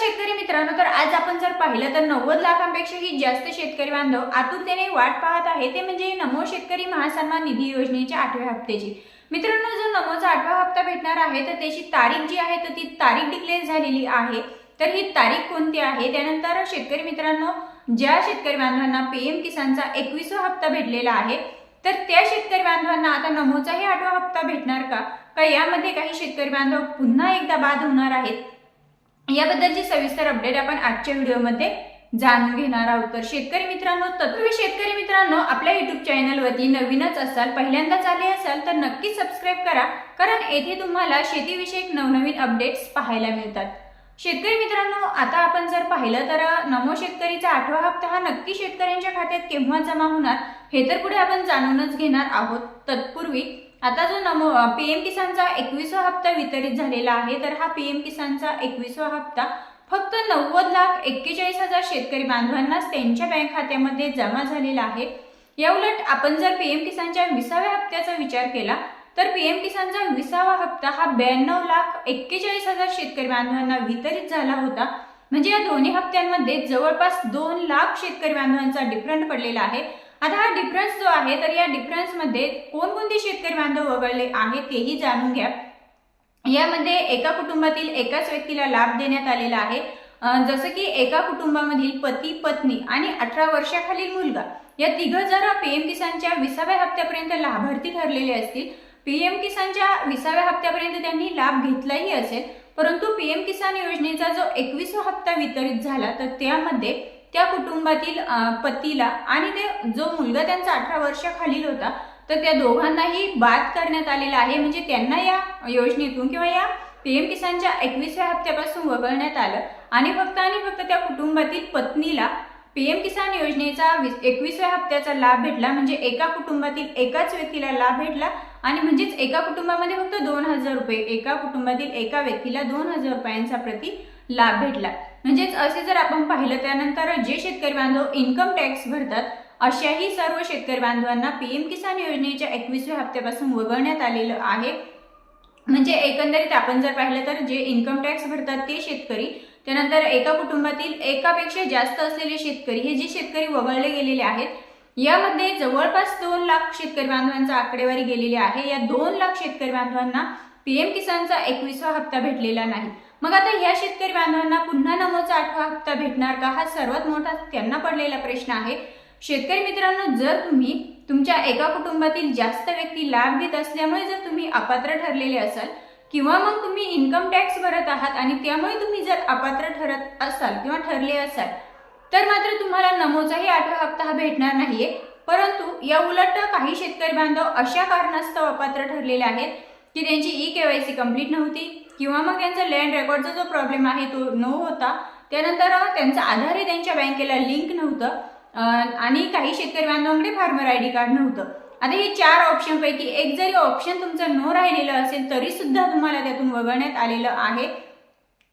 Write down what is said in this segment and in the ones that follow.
शेतकरी मित्रांनो, तर आज आपण जर पाहिलं तर 90 लाखांपेक्षाही जास्त शेतकरी बांधव आतुरतेने वाट पाहत आहे, ते म्हणजे नमो शेतकरी महासन्मान निधी योजनेच्या 8व्या हप्त्याची। मित्रांनो, जो नमोचा 8वा हप्ता भेटणार आहे तर त्याची तारीख जी आहे तर ती तारीख डिक्लेअर झालेली आहे। तर ही तारीख कोणती आहे, त्यानंतर शेतकरी मित्रांनो, ज्या शेतकरी बांधवांना पीएम किसानचा 21वा हप्ता भेटलेला आहे तर त्या शेतकरी बांधवांना आता नमोचाही 8वा हप्ता भेटणार का यामध्ये काही शेतकरी बांधव पुन्हा एकदा बाद होणार आहेत, याबद्दलची सविस्तर अपडेट आपण आजच्या व्हिडिओमध्ये जाणून घेणार आहोत। तर शेतकरी मित्रांनो, तत्पूर्वी शेतकरी मित्रांनो, आपल्या YouTube चॅनलवरती नवीनच असाल, पहिल्यांदाच आले असाल तर नक्की सबस्क्राइब करा, कारण येथे तुम्हाला शेतीविषयक नवनवीन अपडेट्स पाहायला मिळतात। शेतकरी मित्रांनो, आता आपण जर पाहिलं तर नमो शेतकरीचा 8वा हप्ता हा नक्की शेतकऱ्यांच्या खात्यात केव्हा जमा होणार हे तर पुढे आपण जाणूनच घेणार आहोत। तत्पूर्वी आता जो नमो पीएम किसानचा 21वा हप्ता वितरित झालेला आहे, तर हा पीएम किसानचा 21वा हप्ता फक्त 90,41,000 शेतकरी बांधवांनाच त्यांच्या बँक खात्यामध्ये जमा झालेला आहे। या उलट आपण जर पीएम किसानच्या 20व्या हप्त्याचा विचार केला तर पीएम किसानचा 20वा हप्ता हा 92,41,000 शेतकरी बांधवांना वितरित झाला होता। म्हणजे या दोन्ही हप्त्यांमध्ये जवळपास 2 लाख शेतकरी बांधवांचा डिफरंट पडलेला आहे। आता हा डिफरन्स जो आहे तर या डिफरन्स मध्ये कोणकोणते शेतकरी बांधव वगळले आहेत तेही जाणून घ्या। यामध्ये एका कुटुंबातील एकाच व्यक्तीला लाभ देण्यात आलेला आहे, जसं की एका कुटुंबामधील पती पत्नी आणि 18 वर्षाखालील मुलगा या तिघ जर पीएम किसानच्या 20व्या हप्त्यापर्यंत लाभार्थी ठरलेले असतील, पीएम किसानच्या 20व्या हप्त्यापर्यंत त्यांनी लाभ घेतलाही असेल, परंतु पीएम किसान योजनेचा जो 21वा हप्ता वितरित झाला तर त्यामध्ये त्या कुटुंबातील पतीला आणि ते जो मुलगा त्यांचा 18 वर्षाखालील होता तर त्या दोघांनाही बाद करण्यात आलेला आहे। म्हणजे त्यांना या योजनेतून किंवा या पीएम किसानच्या 21व्या हप्त्यापासून वगळण्यात आलं आणि फक्त त्या कुटुंबातील पत्नीला पीएम किसान योजनेचा 21व्या हप्त्याचा लाभ भेटला। म्हणजे एका कुटुंबातील एकाच व्यक्तीला लाभ भेटला आणि म्हणजेच एका कुटुंबामध्ये फक्त 2,000 रुपये, एका कुटुंबातील एका व्यक्तीला 2,000 रुपयांचा प्रति लाभ भेटला। म्हणजेच असे जर आपण पाहिलं, त्यानंतर जे शेतकरी बांधव इन्कम टॅक्स भरतात अशाही सर्व शेतकरी बांधवांना पीएम किसान योजनेच्या 21व्या हप्त्यापासून वगळण्यात आलेलं आहे। म्हणजे एकंदरीत आपण जर पाहिलं तर जे इन्कम टॅक्स भरतात ते शेतकरी, त्यानंतर एका कुटुंबातील एकापेक्षा जास्त असलेले शेतकरी, हे जे शेतकरी वगळले गेलेले आहेत, यामध्ये जवळपास 2 लाख शेतकरी बांधवांचा आकडेवारी गेलेली आहे। या 2 लाख शेतकरी बांधवांना पीएम किसानचा 21वा हप्ता भेटलेला नाही। मग आता ह्या शेतकरी बांधवांना पुन्हा नमोचा 8वा हप्ता भेटणार का, हा सर्वात मोठा त्यांना पडलेला प्रश्न आहे। शेतकरी मित्रांनो, जर तुम्ही तुमच्या एका कुटुंबातील जास्त व्यक्ती लाभ घेत असल्यामुळे जर तुम्ही अपात्र ठरलेले असाल किंवा मग तुम्ही इन्कम टॅक्स भरत आहात आणि त्यामुळे तुम्ही जर अपात्र ठरत असाल किंवा ठरले असाल तर मात्र तुम्हाला नमोचाही 8वा हप्ता हा भेटणार नाहीये। परंतु या उलट काही शेतकरी बांधव अशा कारणास्तव अपात्र ठरलेले आहेत की त्यांची ई-केवायसी कंप्लीट नव्हती किंवा मग त्यांचा लँड रेकॉर्डचा जो प्रॉब्लेम आहे तो न होता, त्यानंतर त्यांचा आधार त्यांच्या बँकेला लिंक नव्हतं आणि काही शेतकरी बांधवांकडे फार्मर आयडी कार्ड नव्हतं। आता हे 4 ऑप्शन पैकी एक जरी ऑप्शन तुमचं नो राहिलेलं असेल तरी सुद्धा तुम्हाला त्यातून वगळण्यात आलेलं आहे।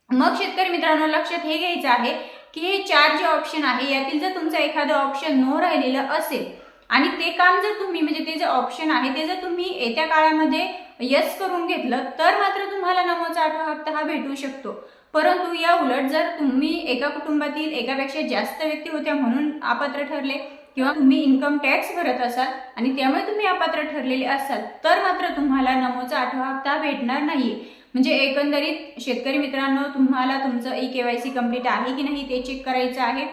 मग शेतकरी मित्रांनो, लक्षात हे घ्यायचं आहे की हे 4 जे ऑप्शन आहे यातील जर तुमचं एखादं ऑप्शन नो राहिलेलं असेल आणि ते काम जर तुम्ही म्हणजे ते जे ऑप्शन आहे ते जर तुम्ही येत्या काळामध्ये यस करून घेतलं तर मात्र तुम्हाला नमोचा 8वा हप्ता हा भेटू शकतो। परंतु या उलट जर तुम्ही एका कुटुंबातील एकापेक्षा जास्त व्यक्ती होत्या म्हणून अपात्र ठरले किंवा तुम्ही इन्कम टॅक्स भरत असाल आणि त्यामुळे तुम्ही अपात्र ठरलेले असाल तर मात्र तुम्हाला नमोचा 8वा हप्ता भेटणार नाहीये। म्हणजे एकंदरीत शेतकरी मित्रांनो, तुम्हाला तुमचं ई-केवायसी कंप्लीट आहे की नाही ते चेक करायचं आहे,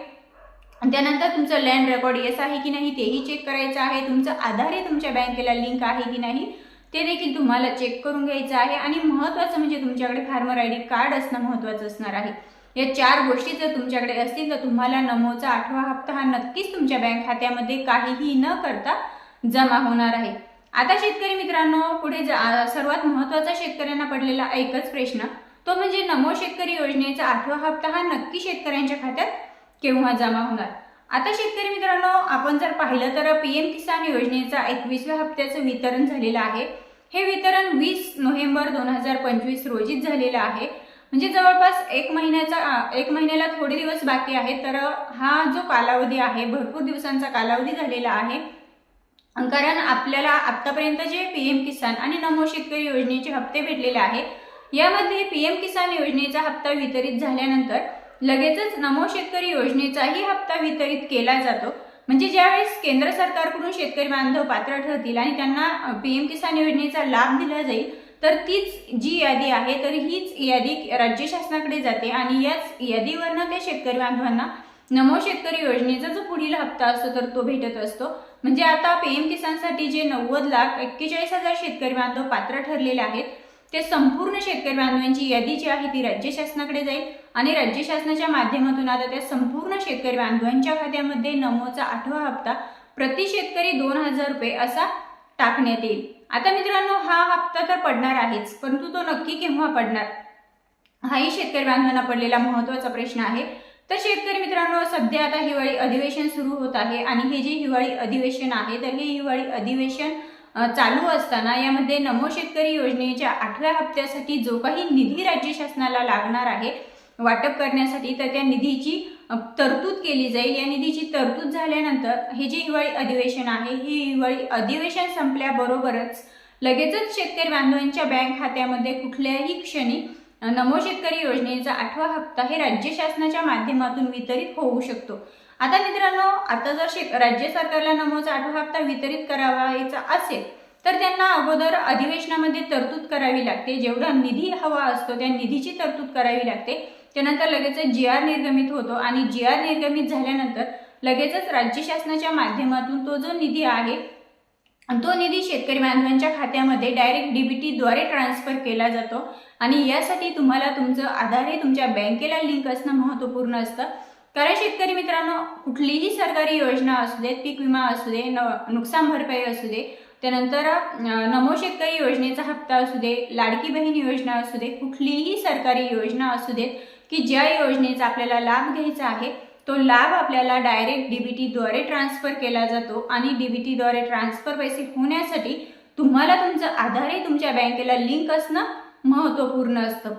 त्यानंतर तुमचं लँड रेकॉर्ड येस आहे की नाही तेही चेक करायचं आहे, तुमचं आधार हे तुमच्या बँकेला लिंक आहे की नाही ते देखील तुम्हाला चेक करून घ्यायचं आहे आणि महत्त्वाचं म्हणजे तुमच्याकडे फार्मर आयडी कार्ड असणं महत्त्वाचं असणार आहे। या 4 गोष्टी जर तुमच्याकडे असतील तर तुम्हाला नमोचा 8वा हप्ता हा नक्कीच तुमच्या बँक खात्यामध्ये काहीही न करता जमा होणार आहे। आता शेतकरी मित्रांनो, पुढे सर्वात महत्त्वाचा शेतकऱ्यांना पडलेला एकच प्रश्न, तो म्हणजे नमो शेतकरी योजनेचा 8वा हप्ता हा नक्की शेतकऱ्यांच्या खात्यात केव्हा जमा होणार। आता शेतकरी मित्रांनो, आपण जर पाहिलं तर पीएम किसान योजनेचा 21व्या हप्त्याचं वितरण झालेलं आहे। हे वितरण 20 नोव्हेंबर 2025 रोजीच झालेलं आहे। म्हणजे जवळपास 1 महिन्याला थोडे दिवस बाकी आहेत। तर हा जो कालावधी आहे भरपूर दिवसांचा कालावधी झालेला आहे, कारण आपल्याला आतापर्यंत जे पीएम किसान आणि नमो शेतकरी योजनेचे हप्ते भेटलेले आहेत यामध्ये पीएम किसान योजनेचा हप्ता वितरित झाल्यानंतर लगेचच नमो शेतकरी योजनेचाही हप्ता वितरित केला जातो। म्हणजे ज्यावेळेस केंद्र सरकारकडून शेतकरी बांधव पात्र ठरतील आणि त्यांना पीएम किसान योजनेचा लाभ दिला जाईल, तर तीच जी यादी आहे तर हीच यादी राज्य शासनाकडे जाते आणि याच यादीवरनं त्या शेतकरी बांधवांना नमो शेतकरी योजनेचा जो पुढील हप्ता असतो तर तो भेटत असतो। म्हणजे आता पीएम किसानसाठी जे 90,41,000 शेतकरी बांधव पात्र ठरलेले आहेत, ते संपूर्ण शेतकरी बांधवांची यादी जी आहे ती राज्य शासनाकडे जाईल आणि राज्य शासनाच्या माध्यमातून आता त्या संपूर्ण शेतकरी बांधवांच्या खात्यामध्ये नमोचा 8वा हप्ता प्रति शेतकरी 2,000 रुपये असा टाकण्यात येईल। आता मित्रांनो, हा हप्ता तर पडणार आहेच, परंतु तो नक्की केव्हा पडणार हाही शेतकरी बांधवांना पडलेला महत्त्वाचा प्रश्न आहे। तर शेतकरी मित्रांनो, सध्या आता हिवाळी अधिवेशन सुरू होत आहे आणि हे जे हिवाळी अधिवेशन आहे तर हे हिवाळी अधिवेशन चालू असताना यामध्ये नमो शेतकरी योजनेच्या 8व्या हप्त्यासाठी जो काही निधी राज्य शासनाला लागणार आहे वाटप करण्यासाठी, तर त्या निधीची तरतूद केली जाईल। या निधीची तरतूद झाल्यानंतर हे जे हिवाळी अधिवेशन आहे, हे हिवाळी अधिवेशन संपल्याबरोबरच लगेचच शेतकरी बांधवांच्या बँक खात्यामध्ये कुठल्याही क्षणी नमो शेतकरी योजनेचा 8वा हप्ता हे राज्य शासनाच्या माध्यमातून वितरित होऊ शकतो। आता मित्रांनो, आता जर राज्य सरकारला नमोचा 8वा हप्ता वितरित करावायचा असेल तर त्यांना अगोदर अधिवेशनामध्ये तरतूद करावी लागते। जेवढा निधी हवा असतो त्या निधीची तरतूद करावी लागते। त्यानंतर लगेचच GR निर्गमित होतो आणि GR निर्गमित झाल्यानंतर लगेचच राज्य शासनाच्या माध्यमातून तो जो निधी आहे तो निधी शेतकरी बांधवांच्या खात्यामध्ये डायरेक्ट DBT द्वारे ट्रान्सफर केला जातो आणि यासाठी तुम्हाला तुमचं आधार हे तुमच्या बँकेला लिंक असणं महत्त्वपूर्ण असतं। कारण शेतकरी मित्रांनो, कुठलीही सरकारी योजना असू देत, पीक विमा असू दे, नुकसान भरपाई असू दे, त्यानंतर नमो शेतकरी योजनेचा हप्ता असू दे, लाडकी बहीण योजना असू दे, कुठलीही सरकारी योजना असू देत की ज्या योजनेचा आपल्याला लाभ घ्यायचा आहे तो लाभ आपल्याला डायरेक्ट DBT द्वारे ट्रान्सफर केला जातो आणि DBT द्वारे ट्रान्सफर पैसे होण्यासाठी तुम्हाला तुमचं आधार हे तुमच्या बँकेला लिंक असणं महत्त्वपूर्ण असतं।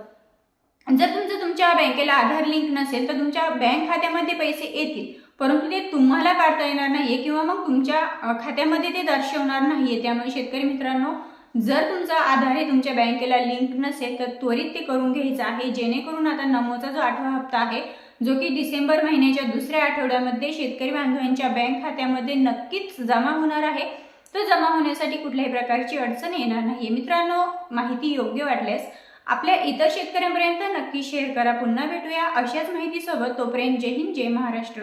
जर तुमच्या बँकेला आधार लिंक नसेल तर तुमच्या बँक खात्यामध्ये पैसे येतील, परंतु ते तुम्हाला काढता येणार नाहीये किंवा मग तुमच्या खात्यामध्ये ते दर्शवणार नाहीये। त्यामुळे शेतकरी मित्रांनो, जर तुमचा आधार हे तुमच्या बँकेला लिंक नसेल तर त्वरित ते करून घ्यायचं आहे, जेणेकरून आता नमोचा जो 8वा हप्ता आहे जो की डिसेंबर महिन्याच्या दुसऱ्या आठवड्यामध्ये शेतकरी बांधवांच्या बँक खात्यामध्ये नक्कीच जमा होणार आहे, तो जमा होण्यासाठी कुठल्याही प्रकारची अडचण येणार नाहीये। मित्रांनो, माहिती योग्य वाटल्यास आपल्या इतर शेतकऱ्यांपर्यंत नक्की शेअर करा। पुन्हा भेटूया अशाच माहितीसोबत, तोपर्यंत जय हिंद, जय महाराष्ट्र।